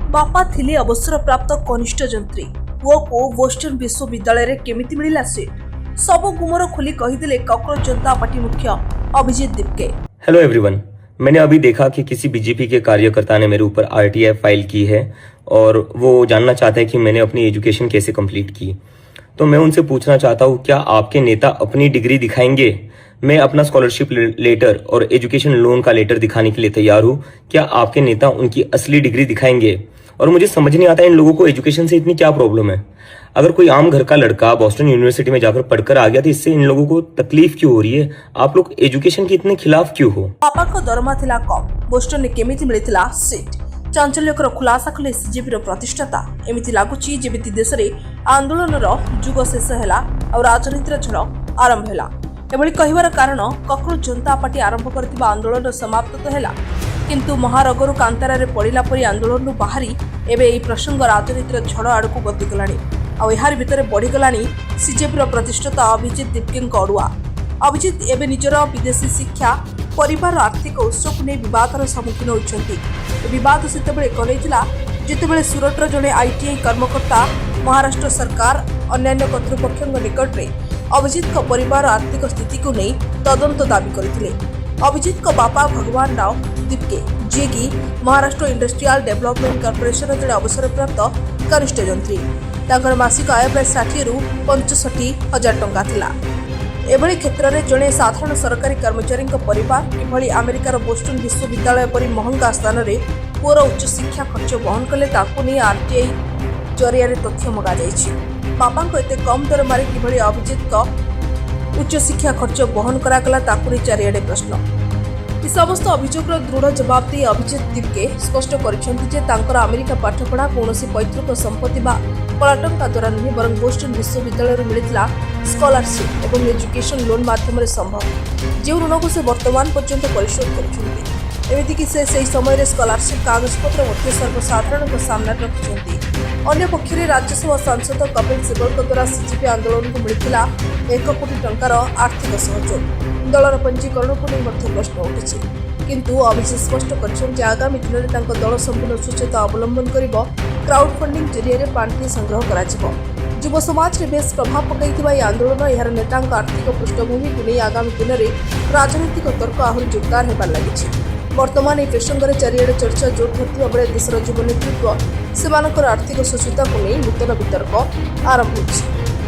बापा थिले अवसरप्राप्त कनिष्ठ जंत्री पुओ को बोस्टन विश्वविद्यालय रे केमिति मिलिला सीट सबु गुमर खोली कहिदिले कॉकरोच जनता पार्टी मुख्य अभिजीत दिपके। हेलो एवरीवन, मैंने अभी देखा कि किसी बीजेपी के कार्यकर्ता ने मेरे ऊपर आरटीआई फाइल की है और वो जानना चाहते हैं कि मैंने अपनी एजुकेशन कैसे कंप्लीट की। तो मैं उनसे पूछना चाहता हूँ, क्या आपके नेता अपनी डिग्री दिखाएंगे? मैं अपना स्कॉलरशिप लेटर और एजुकेशन लोन का लेटर दिखाने के लिए तैयार हूँ। क्या आपके नेता उनकी असली डिग्री दिखाएंगे? और मुझे समझ नहीं आता इन लोगों को एजुकेशन से इतनी क्या प्रॉब्लम है। अगर कोई आम घर का लड़का बॉस्टन यूनिवर्सिटी में जाकर पढ़कर आ गया तो इससे इन लोगों को तकलीफ क्यों हो रही है? आप लोग एजुकेशन के इतने खिलाफ क्यों हो? बापा को दरमा थिला कम बोस्टन ने केमिति मिलिथिला सीट चांचल्यकर खुलासा कले सीजेपी प्रतिष्ठाता। एमिति लागुची जेमिति देश रे आंदोलन जुग शेष हैला और राजनीतिर झड़ आरंभ हैला। एभली कहिबार कारण कॉकरोच जनता पार्टी आरंभ करथिबा आंदोलन समाप्त तो हैला, किंतु महारोगरु कांतारे पड़िला परी आंदोलन बाहरी एबे एही प्रसंग राजनीतिर झड़ आड़कू गतिगलानी और यार भितर बढ़ीगलानी सीजेपी प्रतिष्ठाता अभिजीत दिपके अड़ुआ। अभिजीत एबे निजर विदेशी शिक्षा परिवार आर्थिक उत्स को नहीं बदर सम्मुखीन होती। बद सेतबेले कलैला जितेबाला सूरटर जड़े आईटीआई कर्मकर्ता महाराष्ट्र सरकार अन्यान्य कर्तृपक्ष निकट में अभिजीत परिवार आर्थिक स्थिति को नहीं तदंत दाबी करथिले। अभिजीत बापा भगवान राव दिपके जी की महाराष्ट्र इंडस्ट्रियल डेवलपमेंट कॉर्पोरेशन जड़े अवसरप्राप्त कनिष्ठ जंत्री। तांकर मासिक आय प्राय 60 रु 65,000 टंका थिला। एभली क्षेत्र में जड़े साधारण सरकारी कर्मचारी परिवार किभली अमेरिकार बोस्टन विश्वविद्यालय परी महंगा स्थान में पुअर उच्च शिक्षा खर्च बहन कले ताकू नहीं आरटीआई जरिया तथ्य मगा जाइछि। बापा एते कम दरमारे किभली अभिजीत उच्च शिक्षा खर्च बहन करागला ताकू नहीं चारिआडे प्रश्न। इस समस्त अभियोग दृढ़ जवाब दे अभिजीत दिपके स्पष्ट कर अमेरिका पाठपढ़ा कौन पैतृक संपत्ति कला टंका द्वारा नुहे बर बोस्टन विश्वविद्यालय मिलता स्कॉलरशिप और एजुकेशन लोन माध्यम संभव जो ऋण को से वर्तमान पर्यंत परिशोध करमतीक से समय स्कॉलरशिप कागजपत्र सर्वसाधारण सामना रखिंट। अन्य पक्षरे राज्यसभा सांसद कपिल सिब्बल द्वारा सीजेपी आंदोलन को मिलता 1 कोटी टंकार आर्थिक सहयोग। दलर पंजीकरण को नहीं प्रश्न उठी, किंतु अभिजीत स्पष्ट कर आगामी दिन में दल संपूर्ण स्वच्छता अवलंबन कर क्राउड फंडिंग जरिए पांठि संग्रह कर युव समाज में बेस प्रभाव पकड़ आंदोलन यार नेता आर्थिक पृष्ठभूमि को नहीं आगामी दिन में राजनीतिक तर्क आहरी जोरदार होबार लगी। वर्तमान यह प्रसंग में चारिआडे चर्चा जोर धरता बेले देशर युव नेतृत्व से आर्थिक स्वच्छता को नहीं नूतन वितर्क आरंभ होगी।